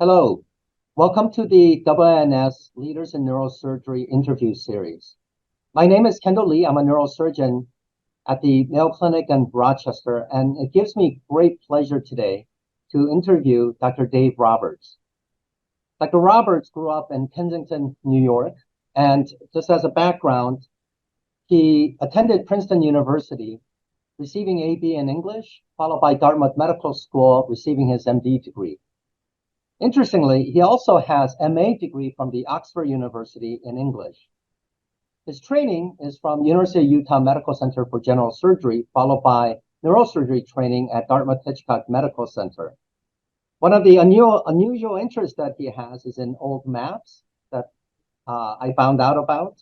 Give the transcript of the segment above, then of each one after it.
Hello, welcome to the FAANS Leaders in Neurosurgery interview series. My name is Kendall Lee. I'm a neurosurgeon at the Mayo Clinic in Rochester, and it gives me great pleasure today to interview Dr. Dave Roberts. Dr. Roberts grew up in Kensington, New York, and just as a background, he attended Princeton University, receiving AB in English, followed by Dartmouth Medical School, receiving his MD degree. Interestingly, he also has MA degree from the Oxford University in English. His training is from University of Utah Medical Center for General Surgery, followed by neurosurgery training at Dartmouth Hitchcock Medical Center. One of the unusual interests that he has is in old maps that I found out about.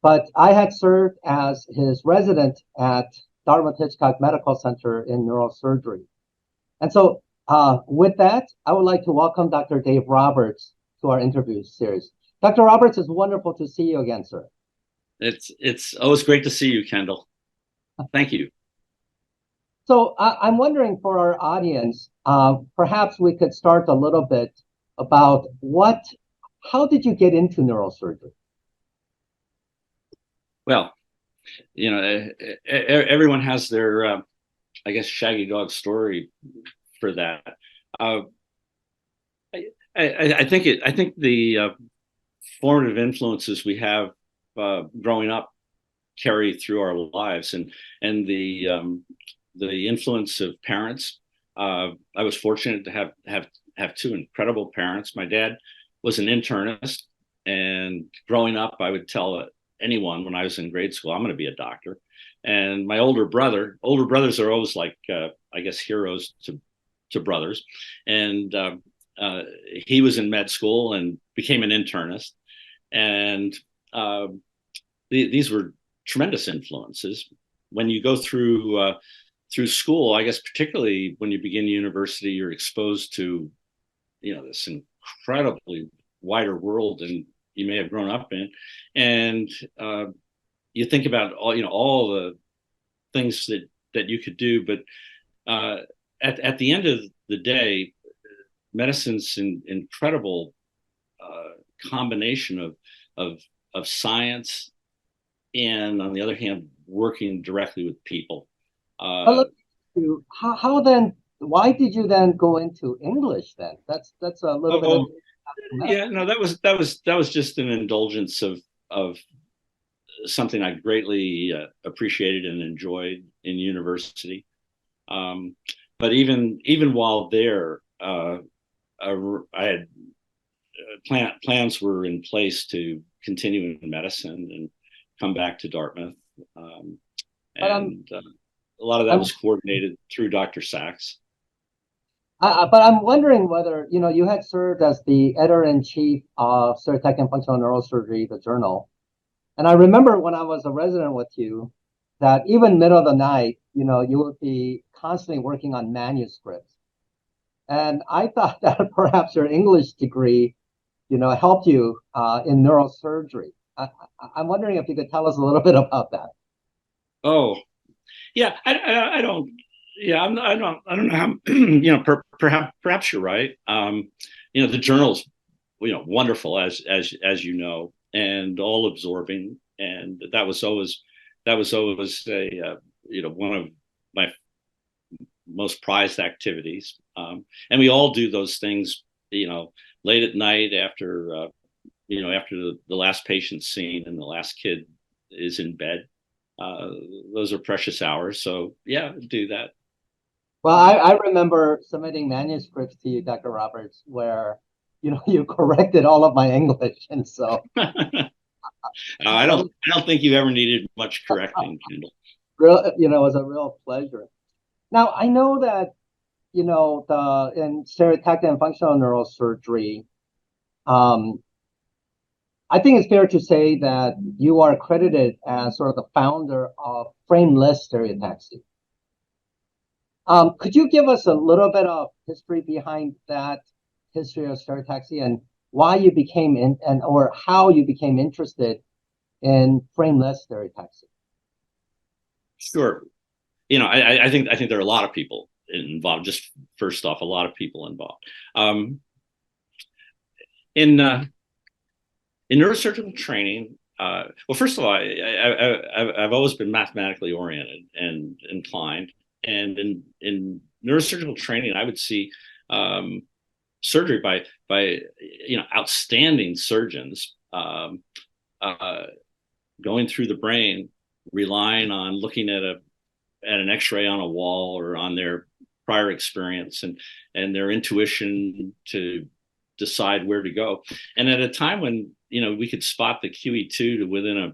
But I had served as his resident at Dartmouth Hitchcock Medical Center in neurosurgery. And so with that, I would like to welcome Dr. Dave Roberts to our interview series. Dr. Roberts, it's wonderful to see you again, sir. It's always great to see you, Kendall. Thank you. So I'm wondering for our audience, perhaps we could start a little bit about how did you get into neurosurgery? Well, you know, everyone has their, I guess, shaggy dog story for that. I think the formative influences we have growing up carry through our lives, and the influence of parents. I was fortunate to have two incredible parents. My dad was an internist, and growing up, I would tell anyone when I was in grade school, I'm going to be a doctor. And my older brothers are always like, I guess, heroes to brothers. And he was in med school and became an internist. And these were tremendous influences. When you go through school, I guess, particularly when you begin university, you're exposed to, this incredibly wider world than you may have grown up in. And you think about all the things that you could do, but at the end of the day, medicine's an incredible combination of science and, on the other hand, working directly with people. How then? Why did you then go into English then? That's a little bit. Yeah, no, that was just an indulgence of something I greatly appreciated and enjoyed in university. But even while there, I had plans were in place to continue in medicine and come back to Dartmouth. A lot of that was coordinated through Dr. Sachs. But I'm wondering whether, you had served as the editor-in-chief of Stereotactic and Functional Neurosurgery, the journal. And I remember when I was a resident with you, that even middle of the night, you would be constantly working on manuscripts. And I thought that perhaps your English degree, helped you in neurosurgery. I'm wondering if you could tell us a little bit about that. Oh, yeah, I don't. Yeah, I don't know how. Perhaps you're right. The journal's wonderful as you know, and all absorbing, and that was always a one of my most prized activities. And we all do those things, late at night after after the last patient's seen and the last kid is in bed. Those are precious hours. So yeah, do that. Well, I remember submitting manuscripts to you, Dr. Roberts, where you corrected all of my English, and so I don't think you ever needed much correcting, Kendall. It was a real pleasure. Now I know that in stereotactic and functional neurosurgery, I think it's fair to say that you are credited as sort of the founder of frameless stereotaxy. Could you give us a little bit of history behind that history of stereotaxy and why you became or how you became interested in frameless stereotaxy? Sure. I think there are a lot of people involved. Just first off, a lot of people involved. in neurosurgical training, well, first of all, I've always been mathematically oriented and inclined, and in neurosurgical training, I would see surgery by outstanding surgeons going through the brain, relying on looking at an X-ray on a wall or on their prior experience and their intuition to decide where to go. And at a time when we could spot the QE2 to within a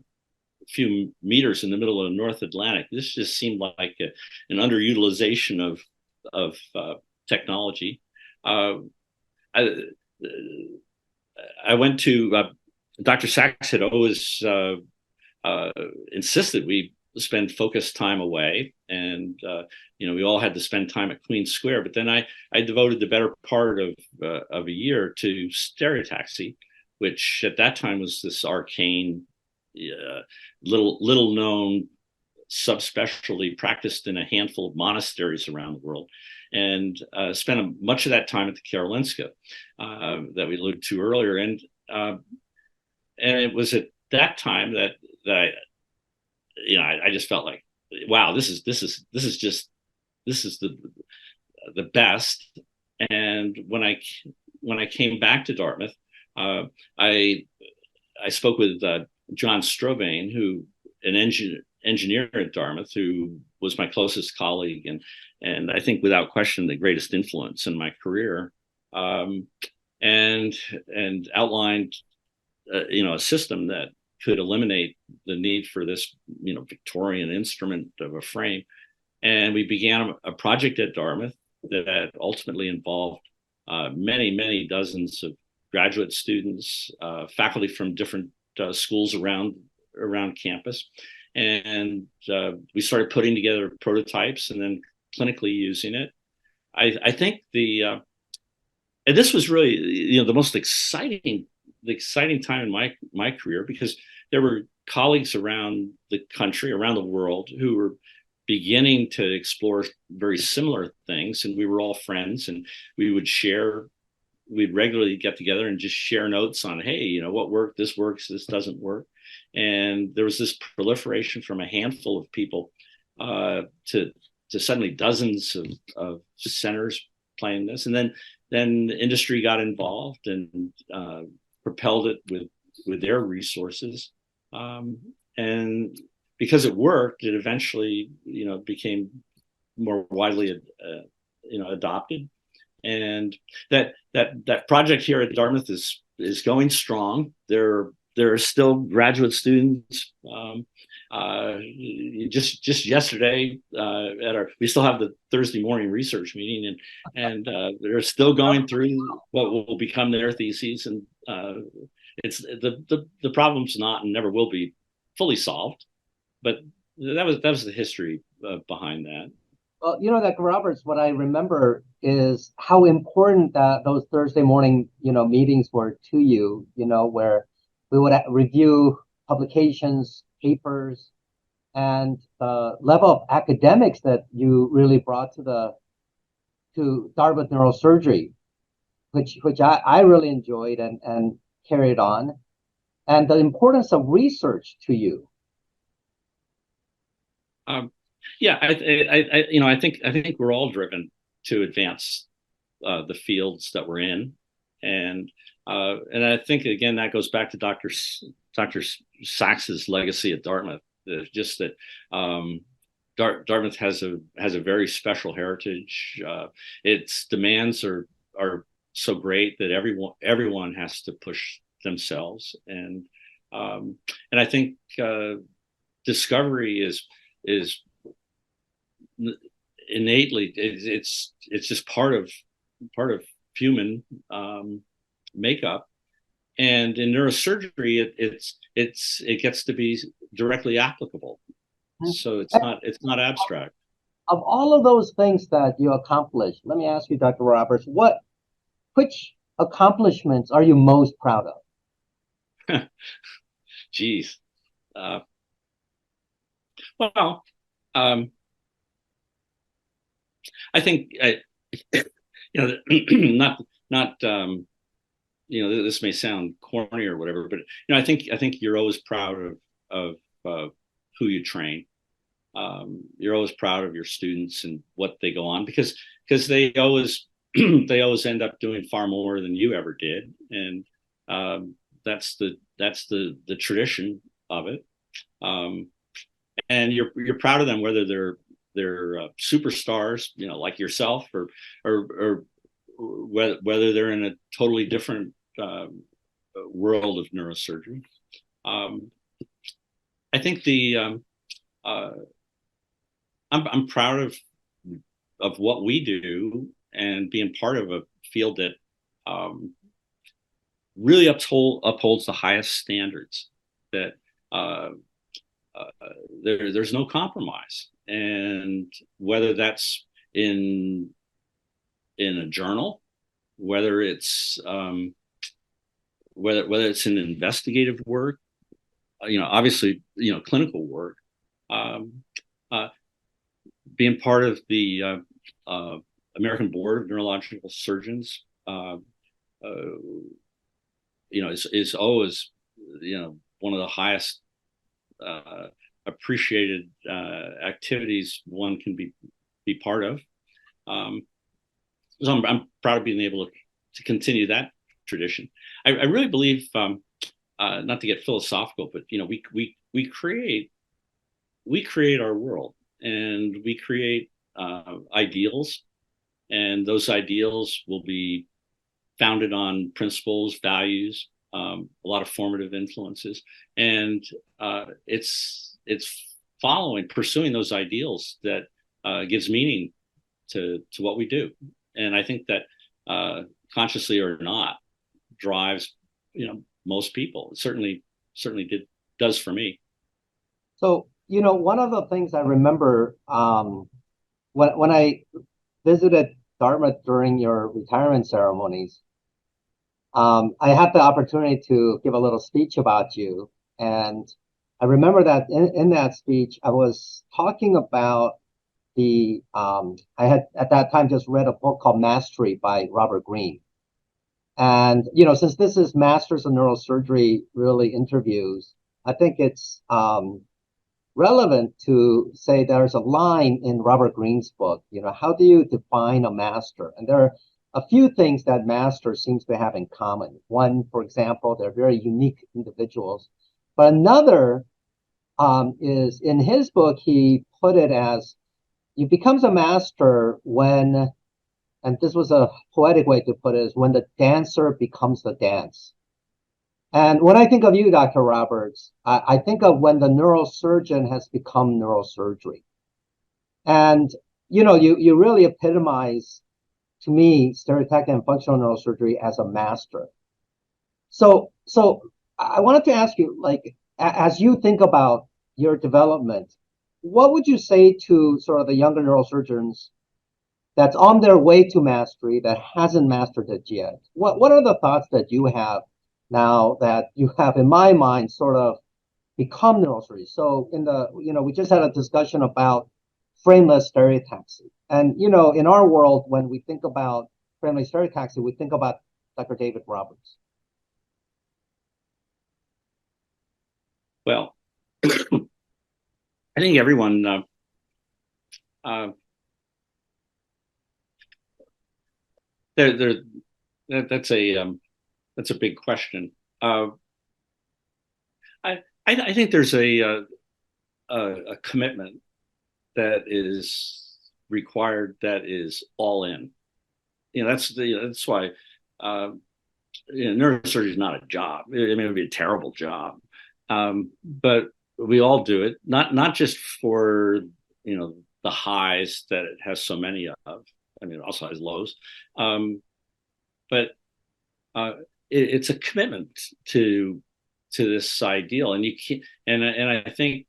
few meters in the middle of the North Atlantic, this just seemed like an underutilization of technology. I went to Dr. Sachs had always insisted we spend focused time away, and we all had to spend time at Queen Square. But then I devoted the better part of a year to stereotaxy, which at that time was this arcane, little known subspecialty practiced in a handful of monasteries around the world, and spent much of that time at the Karolinska that we alluded to earlier, and it was at that time that I just felt like, wow, this is the best. And when I came back to Dartmouth, I spoke with John Strobane, who an engineer at Dartmouth, who was my closest colleague and I think without question the greatest influence in my career, and outlined a system that could eliminate the need for this Victorian instrument of a frame. And we began a project at Dartmouth that ultimately involved many dozens of graduate students, faculty from different schools around campus, and we started putting together prototypes and then clinically using it. I think and this was really the most exciting time in my career, because there were colleagues around the country, around the world, who were beginning to explore very similar things, and we were all friends, and we'd regularly get together and just share notes on, hey, what worked, this works, this doesn't work. And there was this proliferation from a handful of people to suddenly dozens of centers playing this, and then industry got involved and propelled it with their resources, and because it worked, it eventually became more widely adopted. And that project here at Dartmouth is going strong. There are still graduate students. Just yesterday we still have the Thursday morning research meeting, and they're still going through what will become their theses, and it's the problem's not and never will be fully solved, but that was the history behind that. Well, Dr. Roberts, what I remember is how important that those Thursday morning meetings were to you, where we would review publications, papers, and the level of academics that you really brought to Dartmouth Neurosurgery, which I really enjoyed and carried on, and the importance of research to you. Yeah, I think we're all driven to advance the fields that we're in, and I think again that goes back to Dr. Sachs's legacy at Dartmouth. Just that Dartmouth has a very special heritage. Its demands are so great that everyone has to push themselves, and I think discovery is innately it's just part of human makeup, and in neurosurgery it gets to be directly applicable, so it's not abstract. Of all of those things that you accomplished, let me ask you, Dr. Roberts, which accomplishments are you most proud of? Geez. Well, I think not this may sound corny or whatever, but I think you're always proud of who you train. You're always proud of your students and what they go on, because they always they always end up doing far more than you ever did, and that's the tradition of it. Um, and you're proud of them, whether they're superstars, like yourself, or whether they're in a totally different world of neurosurgery. Um, I think uh, I'm proud of what we do, and being part of a field that um, really upholds the highest standards. That uh, uh, there's no compromise, and whether that's in a journal, whether it's whether it's in investigative work, obviously, clinical work, um, uh, being part of the American Board of Neurological Surgeons, uh, is always, one of the highest appreciated activities one can be part of. So I'm proud of being able to continue that tradition. I really believe, not to get philosophical, but we create our world, and we create ideals, and those ideals will be founded on principles, values, a lot of formative influences, and it's pursuing those ideals that gives meaning to what we do. And I think that, consciously or not, drives most people. It certainly does for me. So, one of the things I remember, when I visited Dartmouth during your retirement ceremonies, I had the opportunity to give a little speech about you. And I remember that in that speech, I was talking about I had at that time just read a book called Mastery by Robert Greene. And, since this is Masters of Neurosurgery really interviews, I think it's relevant to say there's a line in Robert Greene's book, how do you define a master? And there are a few things that masters seems to have in common. One, for example, they're very unique individuals. But another is, in his book, he put it as, you becomes a master when, and this was a poetic way to put it, is when the dancer becomes the dance. And when I think of you, Dr. Roberts, I think of when the neurosurgeon has become neurosurgery. And, you really epitomize, to me, stereotactic and functional neurosurgery as a master. So I wanted to ask you, like, as you think about your development, what would you say to sort of the younger neurosurgeons that's on their way to mastery, that hasn't mastered it yet? What are the thoughts that you have now that you have, in my mind, sort of become neurosurgery? So we just had a discussion about frameless stereotaxy. And, in our world, when we think about frameless stereotaxy, we think about Dr. David Roberts. Well, I think everyone that's a big question. I think there's a commitment that is required, that is all in. That's why neurosurgery is not a job. I mean, it would be a terrible job, but we all do it, not just for the highs that it has so many of. I mean, it also has lows, but it's a commitment to this ideal, and you can't. And I think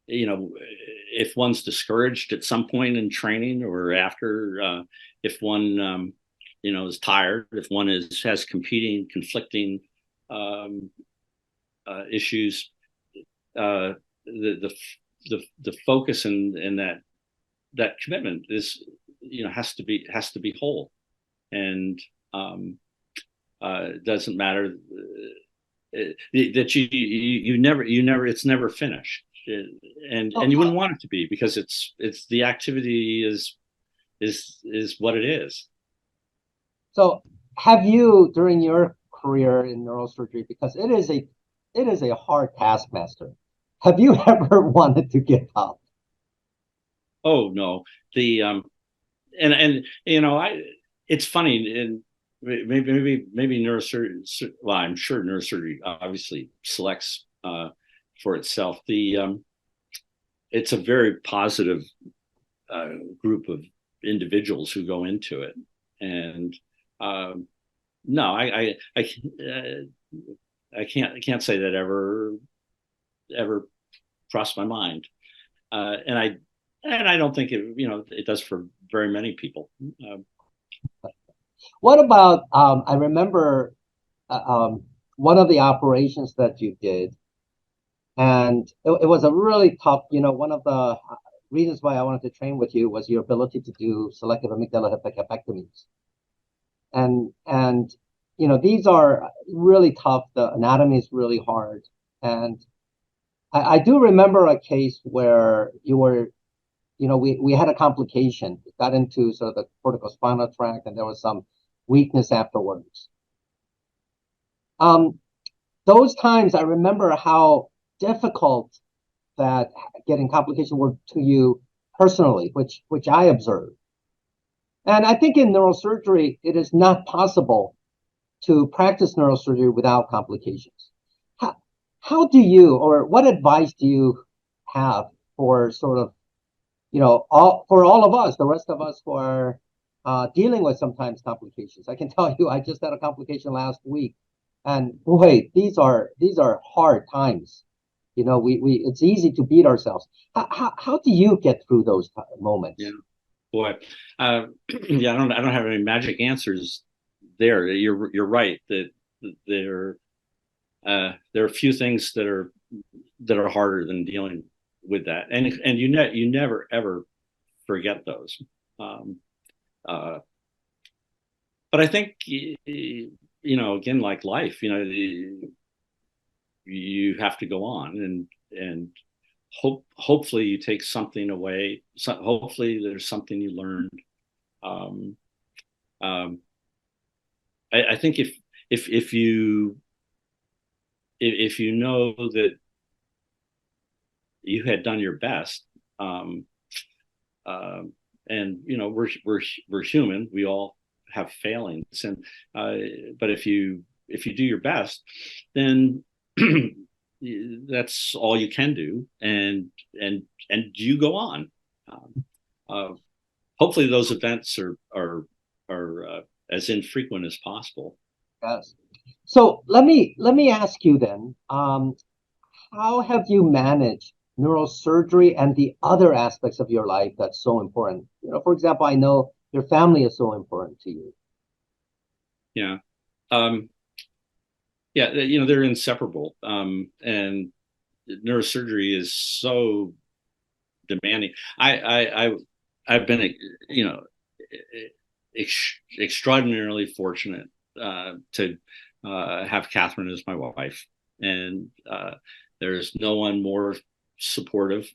if one's discouraged at some point in training, or after, if one is tired, if one has conflicting issues, the focus and that commitment is has to be whole. And doesn't matter that you never it's never finished, and you wouldn't want it to be, because it's the activity is what it is. So have you, during your career in neurosurgery, because it is a hard taskmaster, have you ever wanted to give up? Oh no, the and you know, it's funny, and maybe neurosurgery. Well, I'm sure neurosurgery obviously selects for itself. It's a very positive group of individuals who go into it, and no, I can't say that ever crossed my mind, and I don't think it does for very many people. What about, I remember one of the operations that you did, and it was a really tough, one of the reasons why I wanted to train with you was your ability to do selective amygdala hepectomies. And these are really tough. The anatomy is really hard. And I do remember a case where you were, we had a complication. It got into sort of the corticospinal tract, and there was some weakness afterwards. Those times I remember how difficult that getting complications were to you personally, which I observed. And I think in neurosurgery, it is not possible to practice neurosurgery without complications. How do you, or what advice do you have for sort of, for all of us, the rest of us who are dealing with sometimes complications? I can tell you, I just had a complication last week, and boy, these are hard times. It's easy to beat ourselves. How do you get through those moments? Yeah, boy, yeah, I don't have any magic answers there. You're right that there are a few things that are harder than dealing with that, and you never ever forget those. But I think again, like life, you have to go on, and hopefully you take something away. So hopefully there's something you learned. I think if you know that you had done your best, and we're human, we all have failings, and but if you do your best, then that's all you can do, and you go on. Hopefully those events are as infrequent as possible. Yes. So let me ask you then, how have you managed neurosurgery and the other aspects of your life that's so important? For example, I know your family is so important to you. Yeah. Yeah, they're inseparable. And neurosurgery is so demanding. I've been, extraordinarily fortunate to have Catherine as my wife, and there's no one more supportive.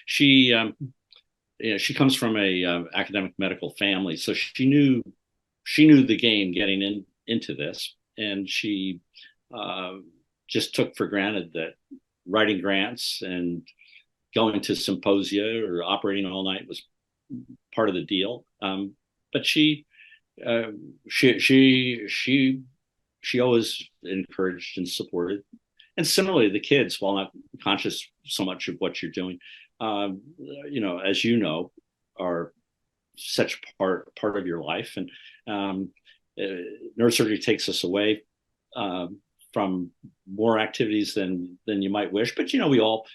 She comes from a academic medical family, so she knew the game getting into this, and she just took for granted that writing grants and going to symposia or operating all night was part of the deal. But she always encouraged and supported. And similarly, the kids, while not conscious so much of what you're doing, as are such part of your life. And neurosurgery takes us away from more activities than you might wish. But we all,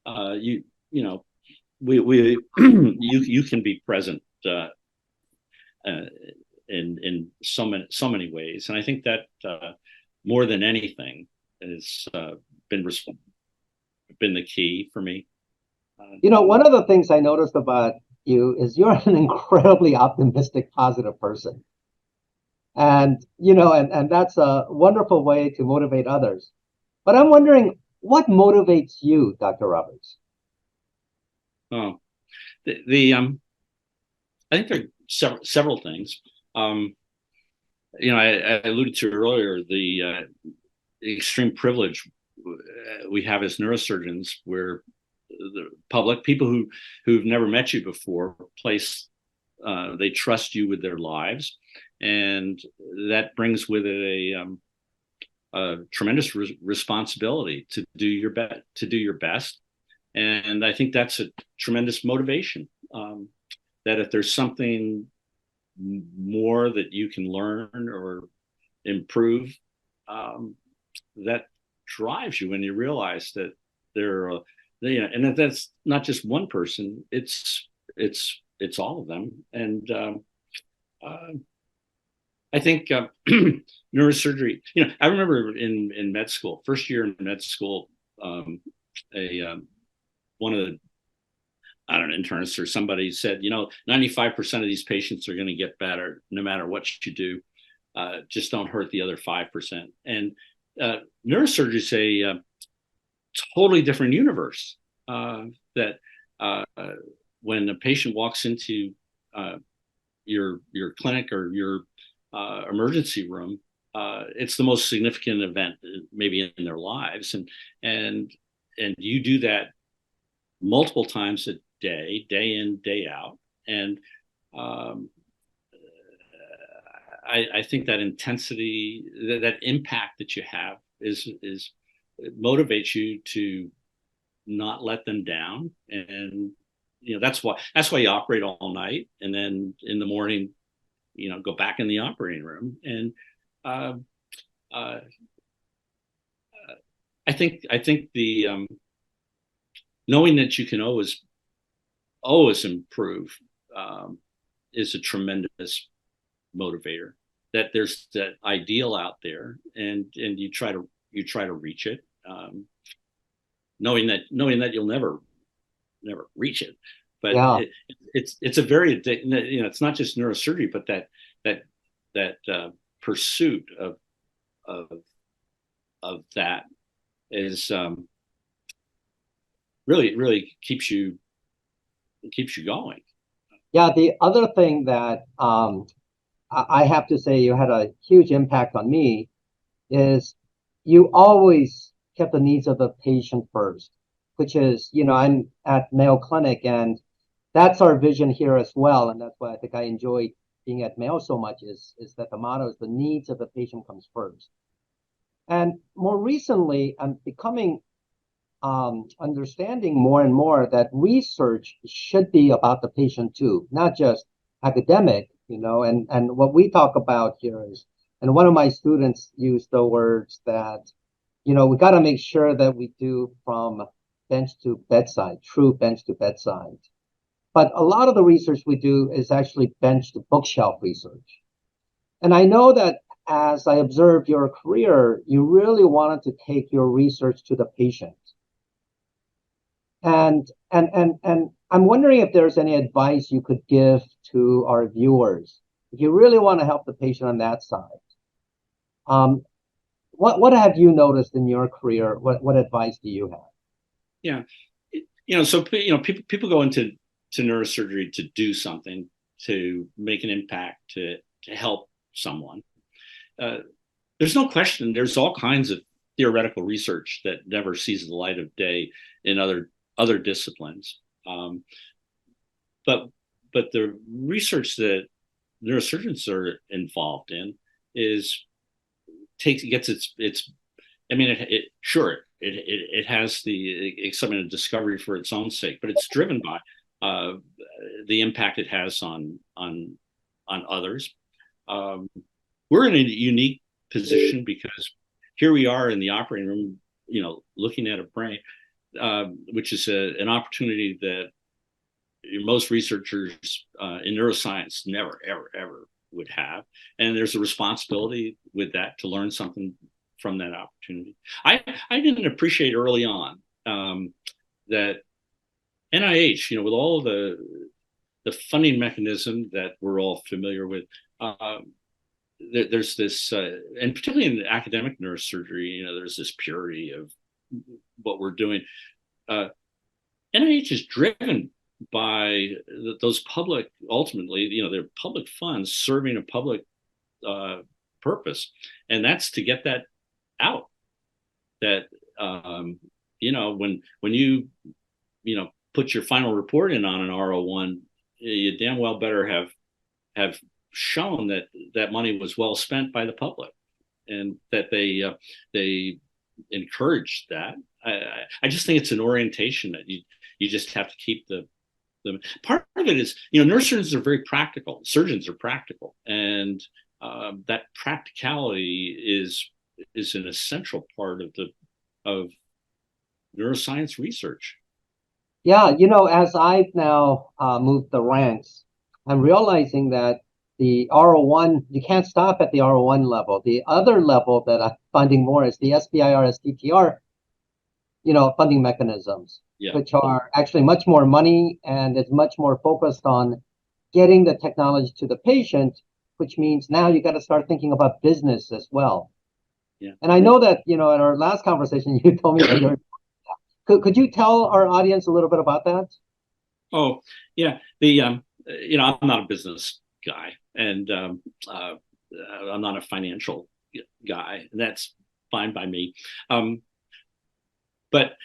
you can be present in so many ways, and I think that more than anything has been the key for me. One of the things I noticed about you is you're an incredibly optimistic, positive person. And, and that's a wonderful way to motivate others. But I'm wondering, what motivates you, Dr. Roberts? Oh, the I think there are several things. Um, I alluded to earlier the extreme privilege we have as neurosurgeons, where the public, people who've never met you before, they trust you with their lives, and that brings with it a tremendous responsibility to do your best. And I think that's a tremendous motivation. That if there's something more that you can learn or improve, that drives you when you realize that there are, and that that's not just one person. It's all of them. And uh, I think neurosurgery. I remember in med school, first year in med school, a one of the, I don't know, internists or somebody said, 95% of these patients are going to get better no matter what you do. Just don't hurt the other 5%. And neurosurgery is a totally different universe. That when a patient walks into your clinic or your emergency room, it's the most significant event maybe in their lives, and you do that multiple times a day, day in, day out. And um, I think that intensity, that impact that you have is motivates you to not let them down. And that's why you operate all night, and then in the morning, go back in the operating room. And uh, uh, I think the knowing that you can always improve, is a tremendous motivator. That there's that ideal out there, and you try to reach it, knowing that you'll never reach it. But Yeah. it's a very, it's not just neurosurgery, but that pursuit of that is, really keeps you going. Yeah, the other thing that I have to say you had a huge impact on me is you always kept the needs of the patient first, which is, I'm at Mayo Clinic, and that's our vision here as well. And that's why I think I enjoy being at Mayo so much, is that the motto is the needs of the patient comes first. And more recently, I'm becoming understanding more and more that research should be about the patient too, not just academic, and what we talk about here is, and one of my students used the words that, we got to make sure that we do from bench to bedside, true bench to bedside. But a lot of the research we do is actually bench to bookshelf research. And I know that as I observed your career, you really wanted to take your research to the patient. And I'm wondering if there's any advice you could give to our viewers if you really want to help the patient on that side. Um, what have you noticed in your career? What advice do you have? Yeah, so people go into neurosurgery to do something, to make an impact, to help someone. There's no question. There's all kinds of theoretical research that never sees the light of day in other disciplines. But the research that neurosurgeons are involved in gets its. I mean, it has the excitement of discovery for its own sake, but it's driven by the impact it has on others. We're in a unique position because here we are in the operating room, looking at a brain, which is an opportunity that most researchers in neuroscience never, ever, ever would have. And there's a responsibility with that to learn something from that opportunity. I didn't appreciate early on that NIH, with all the funding mechanism that we're all familiar with, there's this, and particularly in academic neurosurgery, you know, there's this purity of what we're doing. NIH is driven by those public, ultimately, you know, they're public funds serving a public purpose, and that's to get that out. That you know, when you know, put your final report in on an R01, you damn well better have shown that that money was well spent by the public, and that they encouraged that. I just think it's an orientation that you just have to keep the part of it is, you know, neurosurgeons are very practical, surgeons are practical, and that practicality is an essential part of neuroscience research. Yeah, you know, as I've now moved the ranks, I'm realizing that the R01, you can't stop at the R01 level. The other level that I'm finding more is the SBI RSTTR, you know, funding mechanisms, Yeah. which are actually much more money, and it's much more focused on getting the technology to the patient, which means now you got to start thinking about business as well. Yeah. And I know that, you know, in our last conversation, you told me that you're, could you tell our audience a little bit about that? Oh, yeah. The you know, I'm not a business guy, and I'm not a financial guy, and that's fine by me. But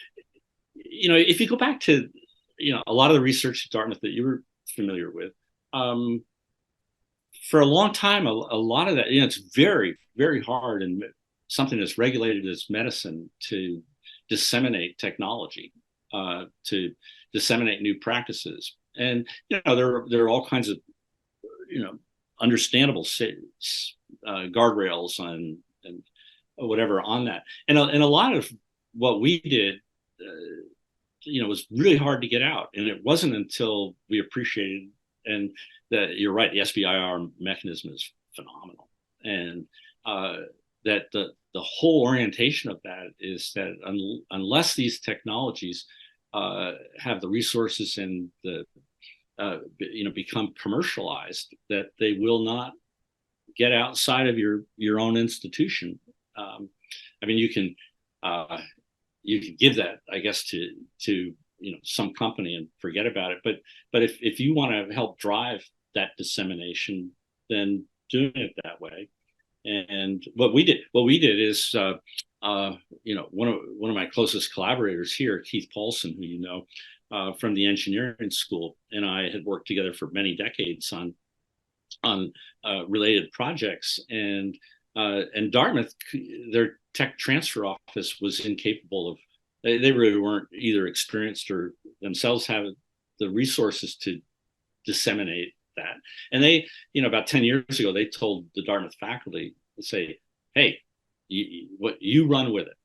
you know, if you go back to, you know, a lot of the research at Dartmouth that you were familiar with, for a long time, a lot of that, you know, it's very, very hard and something that's regulated as medicine to disseminate technology, to disseminate new practices. And, you know, there are all kinds of, you know, understandable guardrails and whatever on that. And a lot of what we did, you know, was really hard to get out. And it wasn't until we appreciated, and that you're right, the SBIR mechanism is phenomenal. And that the whole orientation of that is that unless these technologies have the resources and the you know, become commercialized, that they will not get outside of your own institution. I mean, you can give that, I guess, to you know, some company and forget about it. But if you want to help drive that dissemination, then doing it that way. And what we did is, you know, one of my closest collaborators here, Keith Paulson, who you know from the engineering school, and I had worked together for many decades on related projects. And Dartmouth, their tech transfer office was incapable of. They really weren't either experienced or themselves have the resources to disseminate that. And they, you know, about 10 years ago, they told the Dartmouth faculty to say, hey, what you run with it,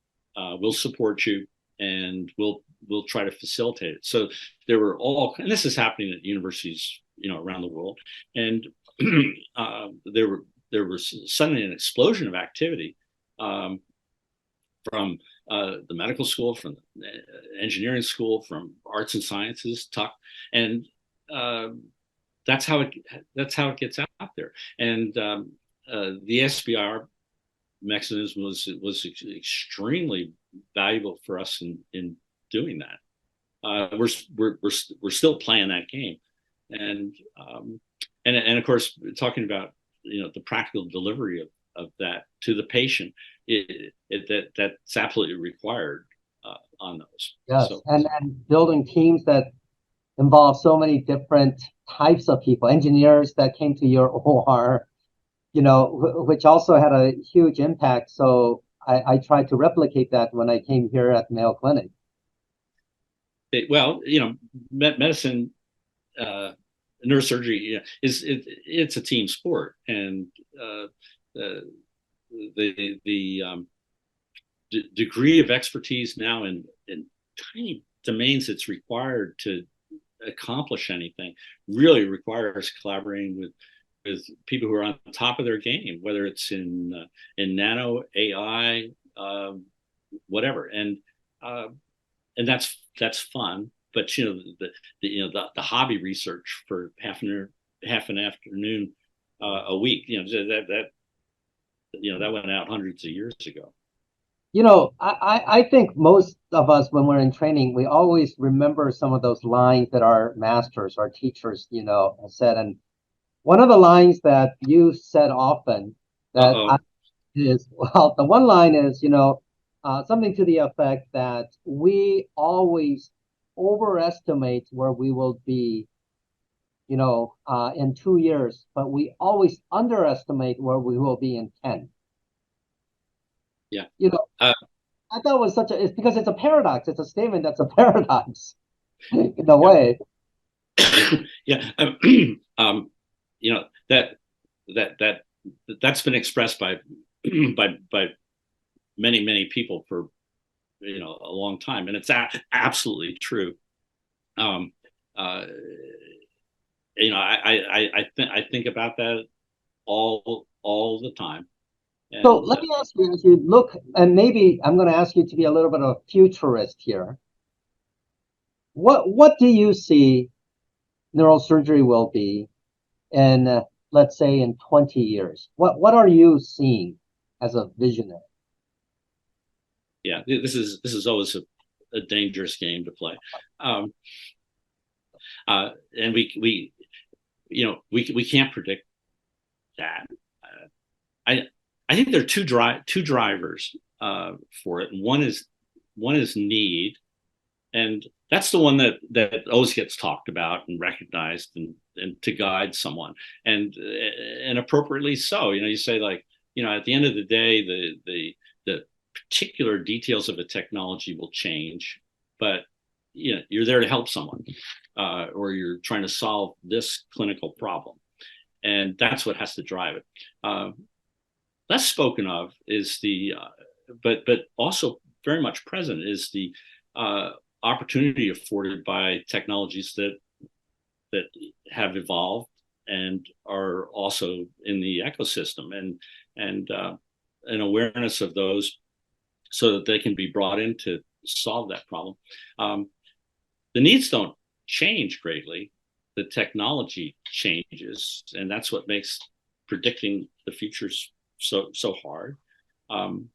we'll support you, and we'll try to facilitate it. So there were all, and this is happening at universities, you know, around the world. And there was suddenly an explosion of activity from the medical school, from the engineering school, from arts and sciences, Tuck, and that's how it gets out there. And the SBR mechanism was extremely valuable for us in doing that. We're still playing that game, and of course, talking about, you know, the practical delivery of that to the patient, that's absolutely required on those. Yes, so, and building teams that involve so many different types of people, engineers that came to your OR, you know, which also had a huge impact. So I tried to replicate that when I came here at Mayo Clinic. Well, you know, medicine, neurosurgery, you know, it's a team sport, and the degree of expertise now in tiny domains that's required to accomplish anything really requires collaborating with people who are on top of their game, whether it's in nano, AI, whatever, and that's fun. But you know, the hobby research for half an afternoon a week, you know, that went out hundreds of years ago. I think most of us, when we're in training, we always remember some of those lines that our masters, our teachers, said. And one of the lines that you said often that Uh-oh. well, the one line is, something to the effect that we always overestimate where we will be, in 2 years, but we always underestimate where we will be in 10. Yeah. You know, Uh, I thought it was it's because it's a paradox. It's a statement that's a paradox in a way. yeah. You know, that's been expressed by by many people for a long time, and it's absolutely true. Um, uh, I think about that all the time, So and let me ask you, as you look, and maybe I'm going to ask you to be a little bit of a futurist here. What do you see neurosurgery will be in, let's say, in 20 years? What are you seeing as a visionary? yeah, this is always a dangerous game to play, um, and we can't predict that. I I think there are two drivers for it. And one is need, and that's the one that always gets talked about and recognized, and to guide someone, and appropriately so. You say, like, at the end of the day, the particular details of a technology will change, but you're there to help someone, or you're trying to solve this clinical problem, and that's what has to drive it. Less spoken of is but also very much present is the uh, opportunity afforded by technologies that have evolved and are also in the ecosystem, and an awareness of those so that they can be brought in to solve that problem. Um, the needs don't change greatly. The technology changes, and that's what makes predicting the futures so hard. Um,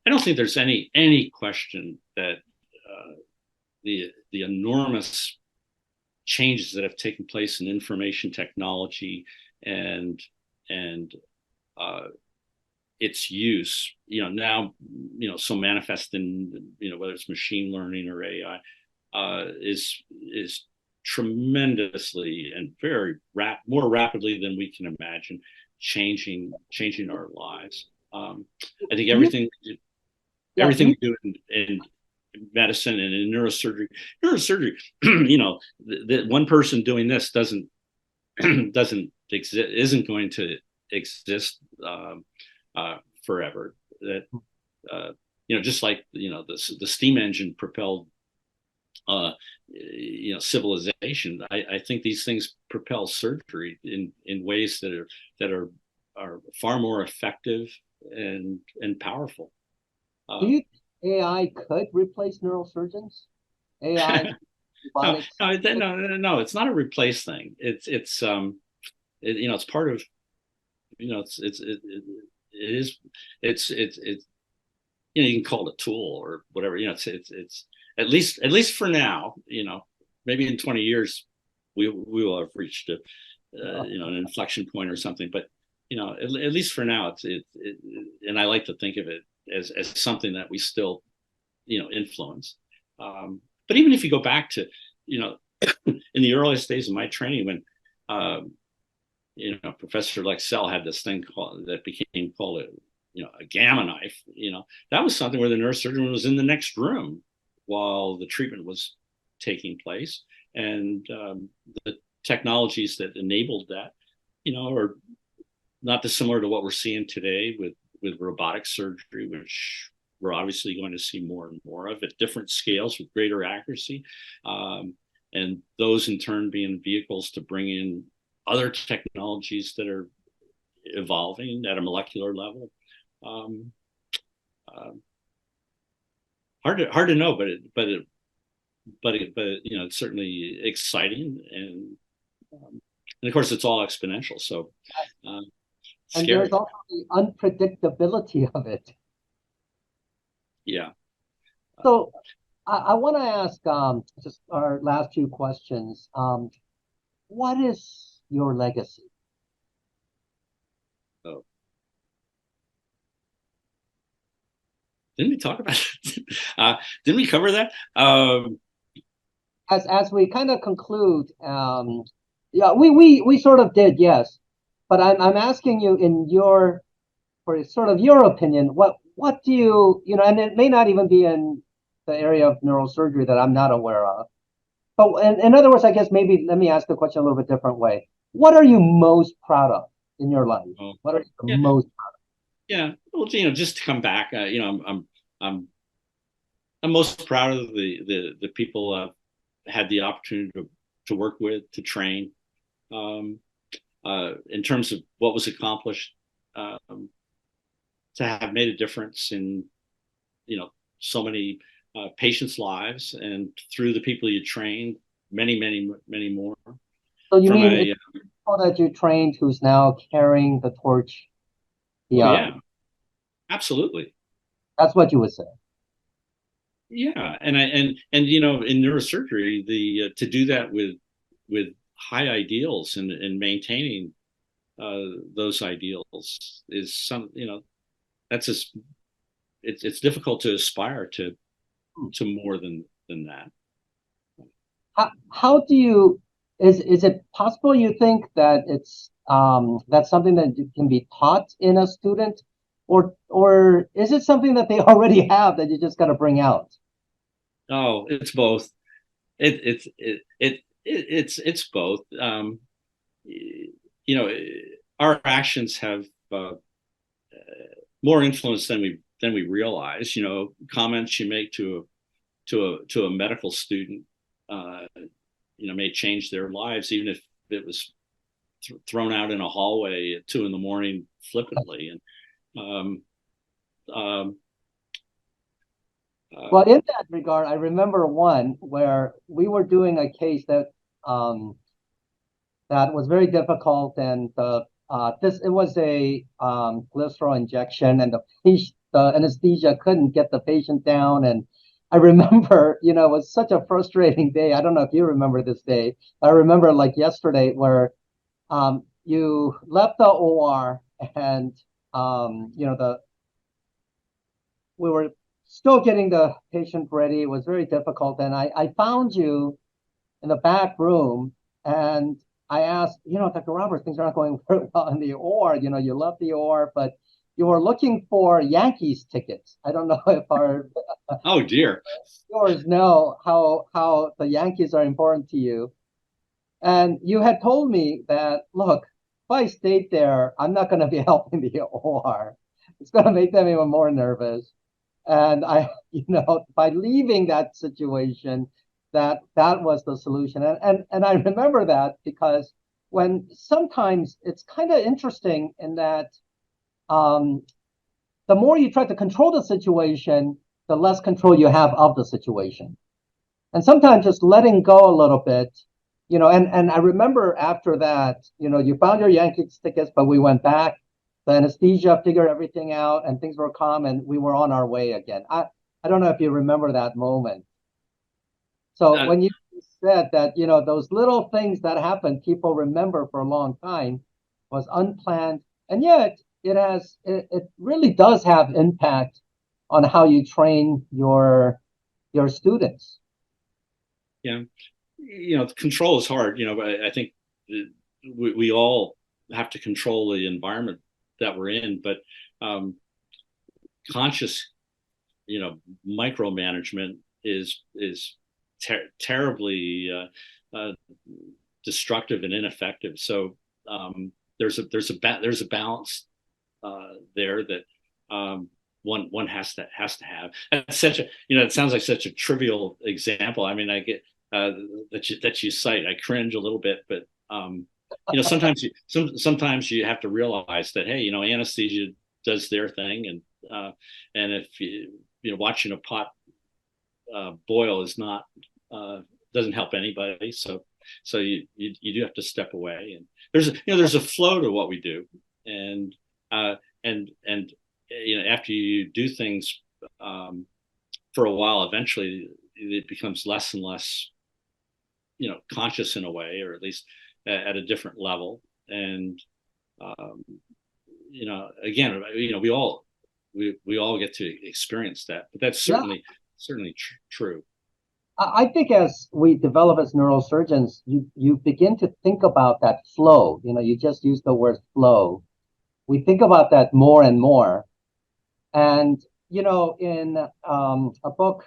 I don't think there's any question that the enormous changes that have taken place in information technology and and uh, its use, now, so manifest in, whether it's machine learning or AI, is tremendously and very more rapidly than we can imagine changing our lives. I think Yeah, everything we do in medicine and in neurosurgery, the one person doing this doesn't exist, isn't going to exist forever. That just like the steam engine propelled civilization. I think these things propel surgery in ways that are far more effective and powerful. do you think AI could replace neurosurgeons? AI, No, robotics? no, it's not a replace thing. It's part of, it is, it's you can call it a tool or whatever. It's at least for now. Maybe in 20 years we will have reached an inflection point or something. But at least for now, and I like to think of it as something that we still influence. But even if you go back to in the earliest days of my training, when Professor Lexell had this thing that became called a gamma knife. That was something where the neurosurgeon was in the next room while the treatment was taking place, and the technologies that enabled that, are not dissimilar to what we're seeing today with robotic surgery, which we're obviously going to see more and more of at different scales with greater accuracy, and those in turn being vehicles to bring in other technologies that are evolving at a molecular level. Um, uh, hard to know, but it's certainly exciting, and of course it's all exponential. So And scary. there's also the unpredictability of it. Yeah. So I want to ask just our last few questions. What is your legacy? So, didn't we talk about it? Didn't we cover that? As we kind of conclude, yeah, we sort of did, yes. But I'm asking you in your, for sort of your opinion, what do you know, and it may not even be in the area of neurosurgery that I'm not aware of. But in other words, I guess maybe let me ask the question a little bit different way. What are you most proud of in your life? Oh, What are you yeah, most yeah. Well, just to come back, I'm I'm most proud of the people had the opportunity to work with, to train, um, in terms of what was accomplished, um, to have made a difference in, so many patients' lives, and through the people you trained, many, many, many more. So you From mean it's a people that you trained who's now carrying the torch Oh yeah, beyond? absolutely. That's what you would say. Yeah, and in neurosurgery, the to do that with high ideals and maintaining those ideals is that's just it's difficult to aspire to more than that. How do you is it possible you think that it's that's something that can be taught in a student, or is it something that they already have that you just got to bring out? Oh, it's both. It's both. You know, our actions have more influence than we realize. Comments you make to a medical student, may change their lives, even if it was thrown out in a hallway at 2 a.m. flippantly. And um, Well, in that regard, I remember one where we were doing a case um, that was very difficult, and this it was a glycerol injection, and the anesthesia couldn't get the patient down. And I remember, it was such a frustrating day. I don't know if you remember this day. I remember like yesterday where you left the OR, and the we were still getting the patient ready. It was very difficult, and I found you in the back room, and I asked, Dr. Roberts, things are not going very well in the OR. You left the OR, but you were looking for Yankees tickets. I don't know if our oh dear. viewers know how the Yankees are important to you. And you had told me that, look, if I stayed there, I'm not going to be helping the OR. It's going to make them even more nervous. And by leaving that situation, that was the solution. And I remember that because when sometimes it's kind of interesting in that the more you try to control the situation, the less control you have of the situation. And sometimes just letting go a little bit, and I remember after that, you found your Yankees tickets, but we went back. The anesthesia figured everything out, and things were calm, and we were on our way again. I don't know if you remember that moment. So Uh, when you said that, those little things that happen, people remember for a long time, was unplanned, and yet it really does have impact on how you train your students. yeah, control is hard. But I think we all have to control the environment that we're in, but conscious, micromanagement is terribly destructive and ineffective. So there's a balance there that one has to have. That's such a it sounds like such a trivial example. I mean, I get that you cite. I cringe a little bit, but sometimes you have to realize that, hey, anesthesia does their thing, and if watching a pot boil is not doesn't help anybody. So you do have to step away, and there's a flow to what we do, and And after you do things for a while, eventually it becomes less and less conscious in a way, or at least at a different level. And um, again, we all get to experience that, but that's Yeah, certainly true. I think as we develop as neurosurgeons, you begin to think about that flow. You just use the word flow. We think about that more and more. And in a book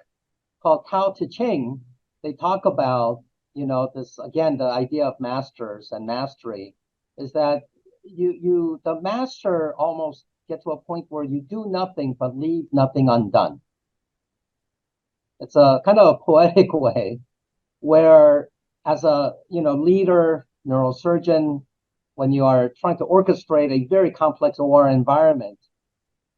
called Tao Te Ching, they talk about this again, the idea of masters and mastery is that the master almost get to a point where you do nothing but leave nothing undone. It's a kind of a poetic way where as a leader, neurosurgeon, when you are trying to orchestrate a very complex OR environment,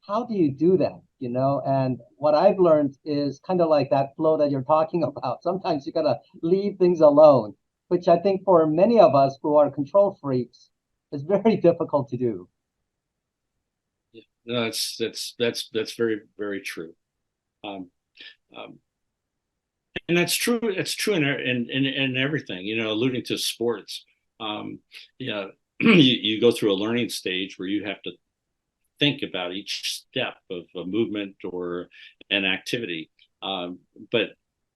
how do you do that? And what I've learned is kind of like that flow that you're talking about. Sometimes you gotta leave things alone, which I think for many of us who are control freaks is very difficult to do. Yeah. No, that's very, very true. Um, um, and that's true. It's true in everything. Alluding to sports. Yeah, you go through a learning stage where you have to think about each step of a movement or an activity. Um, but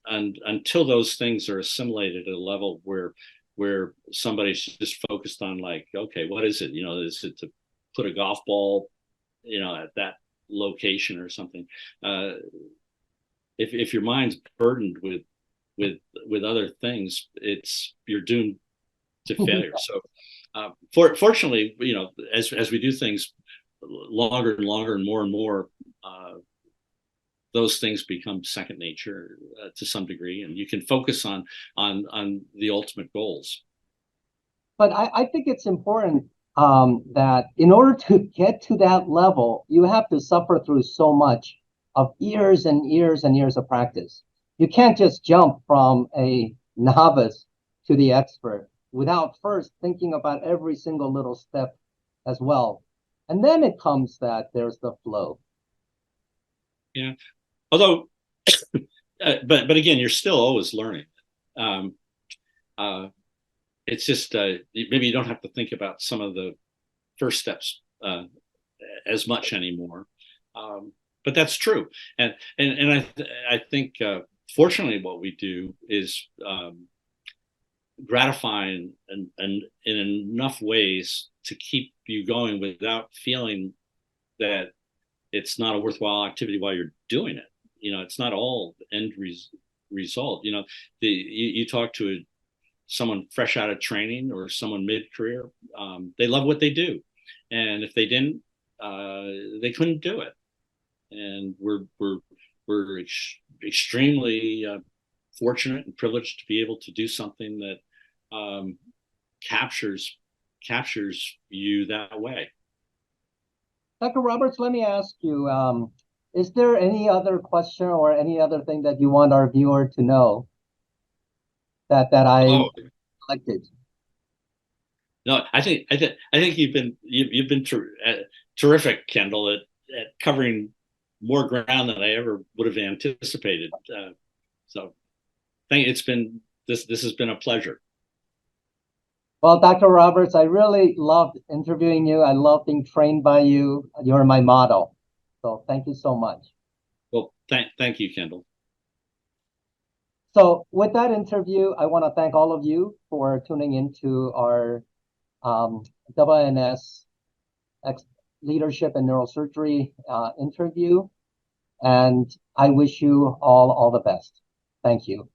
until those things are assimilated at a level where somebody's just focused on, like, okay, what is it? Is it to put a golf ball, at that location or something? If your mind's burdened with other things, you're doomed to failure. So, fortunately, as we do things longer and longer and more, those things become second nature to some degree, and you can focus on the ultimate goals. But I think it's important that in order to get to that level, you have to suffer through so much of years and years and years of practice. You can't just jump from a novice to the expert without first thinking about every single little step as well. And then it comes that there's the flow. Yeah. Although, but again, you're still always learning. Um, uh, it's just maybe you don't have to think about some of the first steps as much anymore. But that's true, and I think fortunately what we do is gratifying and in enough ways to keep you going without feeling that it's not a worthwhile activity while you're doing it. It's not all end result. You talk to someone fresh out of training or someone mid-career, they love what they do, and if they didn't, they couldn't do it. And we're extremely fortunate and privileged to be able to do something that captures you that way. Dr. Roberts, let me ask you, is there any other question or any other thing that you want our viewer to know that I Oh collected? no, I think you've been terrific, Kendall, at covering more ground than I ever would have anticipated. So, this has been a pleasure. Well, Dr. Roberts, I really loved interviewing you. I love being trained by you. You're my model. So thank you so much. Well, thank you, Kendall. So with that interview, I want to thank all of you for tuning into our WNS Leadership and Neurosurgery interview. And I wish you all the best. Thank you.